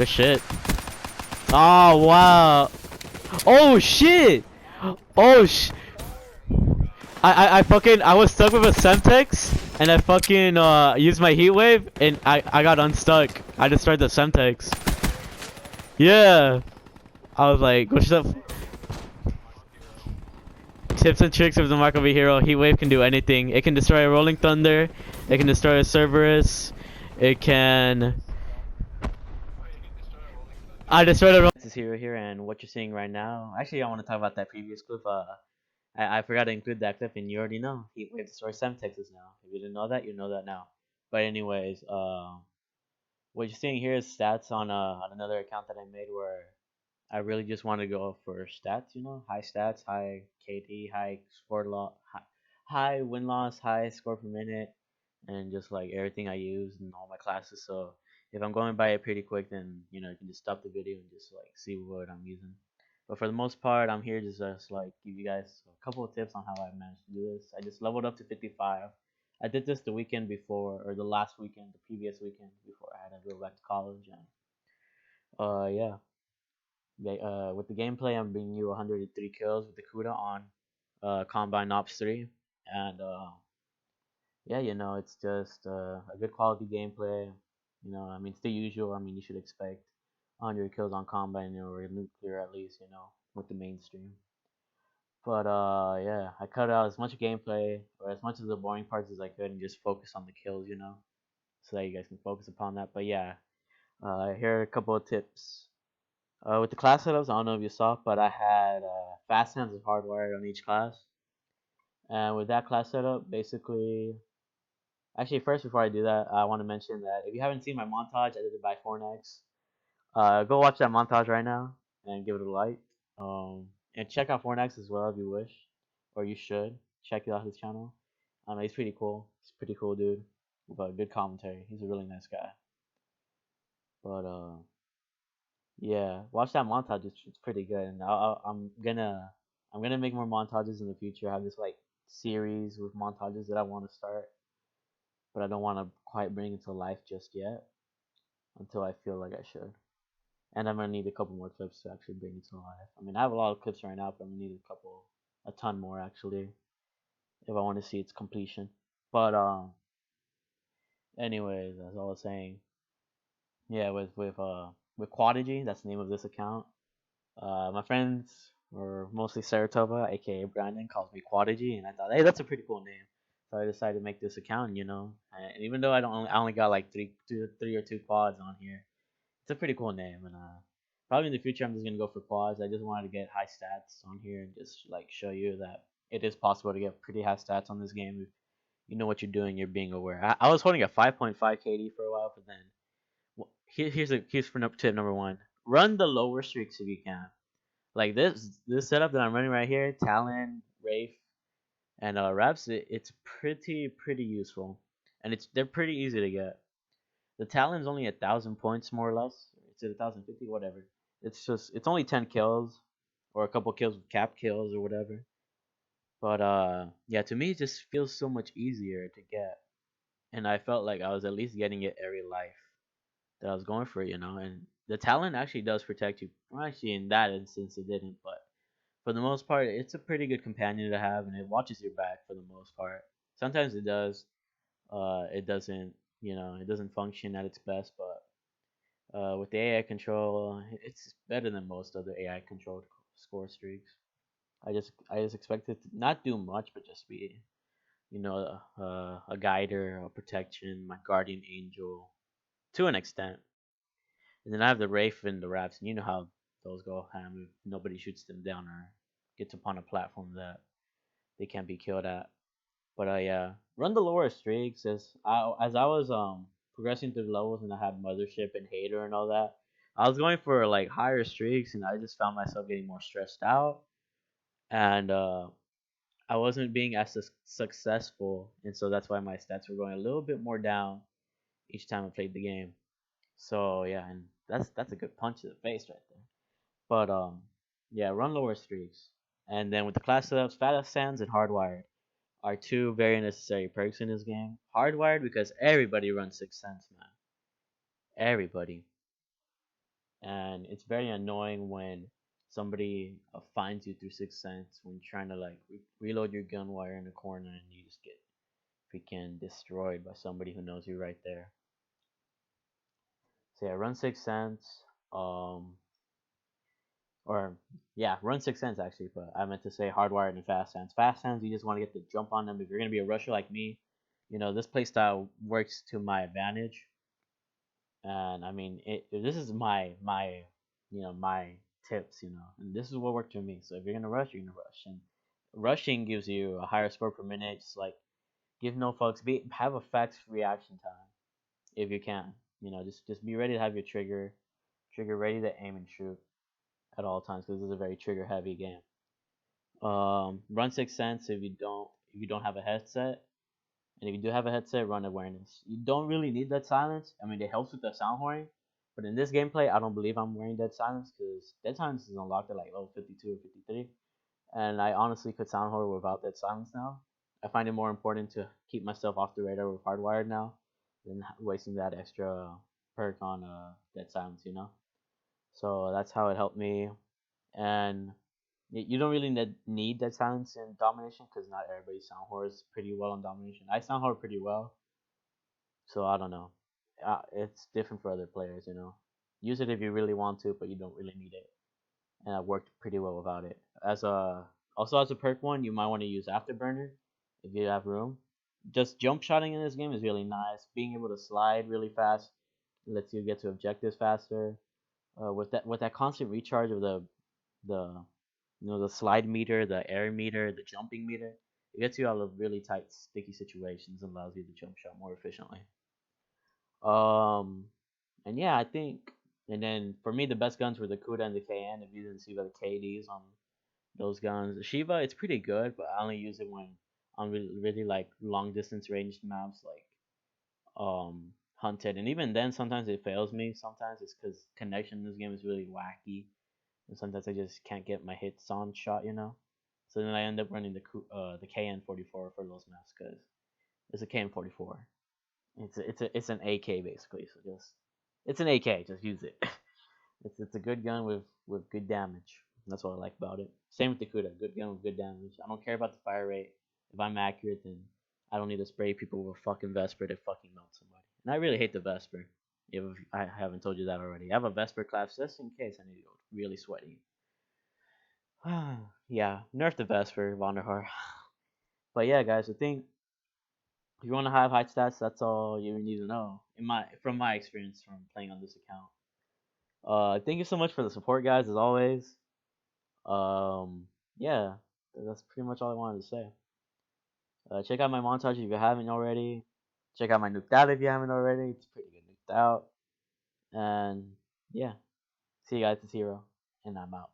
Good shit. Oh wow. Oh shit. Oh I was stuck with a Semtex and I fucking used my heat wave and I got unstuck. I destroyed the Semtex. Yeah. I was like, what's up? Tips and tricks of the TheMarkOfAHero. Heat wave can do anything. It can destroy a rolling thunder. It can destroy a Cerberus. It can. I destroyed a. This is Hero here, and what you're seeing right now. Actually, I want to talk about that previous clip. I forgot to include that clip, and you already know. Heat wave destroys Semtexes now. If you didn't know that, you know that now. But anyways, what you're seeing here is stats on another account that I made where I really just want to go for stats, you know, high stats, high KD, high score high win loss, high score per minute, and just like everything I use in all my classes. So if I'm going by it pretty quick, then you know you can just stop the video and just like see what I'm using. But for the most part, I'm here just like give you guys a couple of tips on how I managed to do this. I just leveled up to 55. I did this the weekend before, or the last weekend, the previous weekend before I had to go back to college, and yeah. With the gameplay, I'm bringing you 103 kills with the CUDA on Combine Ops 3, and yeah, you know, it's just a good quality gameplay. You know, I mean, it's the usual. I mean, you should expect 100 kills on Combine or Nuclear at least, you know, with the mainstream. But yeah, I cut out as much gameplay or as much of the boring parts as I could and just focus on the kills, you know, so that you guys can focus upon that. But yeah, here are a couple of tips. With the class setups, I don't know if you saw, but I had fast hands and hardwired on each class. And with that class setup, basically, actually, first before I do that, I want to mention that if you haven't seen my montage, I did it by Fornex. Go watch that montage right now and give it a like. And check out Fornex as well if you wish, or you should check out his channel. He's pretty cool. He's a pretty cool dude with a good commentary. He's a really nice guy. But yeah, watch that montage. It's pretty good, and I'm gonna make more montages in the future. I have this like series with montages that I want to start, but I don't want to quite bring it to life just yet until I feel like I should. And I'm gonna need a couple more clips to actually bring it to life. I mean, I have a lot of clips right now, but I'm gonna need a ton more actually, if I want to see its completion. But anyways, as I was saying, yeah, with Quadigy, that's the name of this account. My friends were mostly Saratova, aka Brandon, calls me Quadigy, and I thought, hey, that's a pretty cool name. So I decided to make this account, you know. And even though I only got like three or two quads on here, it's a pretty cool name. And probably in the future, I'm just gonna go for quads. I just wanted to get high stats on here and just like show you that it is possible to get pretty high stats on this game if you know what you're doing. You're being aware. I was holding a 5.5 KD for a while, but then here's for tip number one: run the lower streaks if you can. Like this setup that I'm running right here, Talon, Wraith, and Reps, it's pretty useful, and they're pretty easy to get. The Talon's only 1,000 points more or less. It's at 1,050, whatever. It's only 10 kills, or a couple kills with cap kills or whatever. But yeah, to me it just feels so much easier to get, and I felt like I was at least getting it every life that I was going for, you know. And the Talon actually does protect you. Well, actually, in that instance, it didn't, but for the most part, it's a pretty good companion to have, and it watches your back for the most part. Sometimes it does. It doesn't. You know, it doesn't function at its best, but with the AI control, it's better than most other AI controlled score streaks. I just expect it to not do much, but just be, you know, a guider, a protection, my guardian angel, to an extent. And then I have the Wraith and the Raps, and you know how those go ham if nobody shoots them down or gets upon a platform that they can't be killed at. But yeah, run the lower streaks as I was progressing through the levels and I had Mothership and Hater and all that. I was going for like higher streaks and I just found myself getting more stressed out and I wasn't being as successful, and so that's why my stats were going a little bit more down each time I played the game. So yeah, and that's a good punch to the face right there. But yeah, run lower streaks. And then with the class setups, Fat Sands and Hardwired are two very necessary perks in this game. Hardwired because everybody runs 6 cents, man. Everybody. and it's very annoying when somebody finds you through Sixth Sense when you're trying to like reload your gun while you're in a corner and you just get freaking destroyed by somebody who knows you right there. So yeah, run Sixth Sense. Um, or yeah, run Sixth Sense actually, but I meant to say hardwired and fast hands. Fast hands, you just want to get the jump on them. If you're gonna be a rusher like me, this playstyle works to my advantage. And I mean, this is my tips, and this is what worked for me. So if you're gonna rush, you're gonna rush, and rushing gives you a higher score per minute. Just like give no fucks, have a fast reaction time if you can. Just be ready to have your trigger ready to aim and shoot at all times because this is a very trigger heavy game. Run Sixth Sense if you don't have a headset, and if you do have a headset, run awareness. You don't really need that silence. I mean, it helps with the sound horn, but in this gameplay, I don't believe I'm wearing dead silence because dead silence is unlocked at like level 52 or 53, and I honestly could sound horn without dead silence now. I find it more important to keep myself off the radar with hardwired now than wasting that extra perk on dead silence. So that's how it helped me, and you don't really need that silence in domination because not everybody sound horrors pretty well in domination. I sound horror pretty well, so I don't know. It's different for other players. Use it if you really want to, but you don't really need it. And I worked pretty well without it. As a perk one, you might want to use Afterburner if you have room. Just jump shotting in this game is really nice. Being able to slide really fast lets you get to objectives faster. With that constant recharge of the the slide meter, the air meter, the jumping meter, it gets you out of really tight, sticky situations and allows you to jump shot more efficiently. Um, and yeah, I think, and then for me, the best guns were the Kuda and the KN. If you didn't see the KDs on those guns, the Shiva, it's pretty good, but I only use it when on really like long distance ranged maps like Hunted, and even then, sometimes it fails me. Sometimes it's because connection in this game is really wacky, and sometimes I just can't get my hits on shot. So then I end up running the KN44 for those maps because it's a KN44. It's an AK basically. So just it's an AK. Just use it. It's a good gun with good damage. That's what I like about it. Same with the Kuda. Good gun with good damage. I don't care about the fire rate. If I'm accurate, then I don't need to spray people with a fucking Vesper to fucking melt somebody. And I really hate the Vesper. If I haven't told you that already, I have a Vesper class just in case I need to go really sweaty. Yeah, nerf the Vesper, Vonderhaar. But yeah, guys, I think if you want to have high stats, that's all you need to know. From my experience from playing on this account. Thank you so much for the support, guys, as always. Yeah, that's pretty much all I wanted to say. Check out my montage if you haven't already. Check out my nuked out if you haven't already. It's pretty good nuked out. And yeah, see you guys. It's Hero, and I'm out.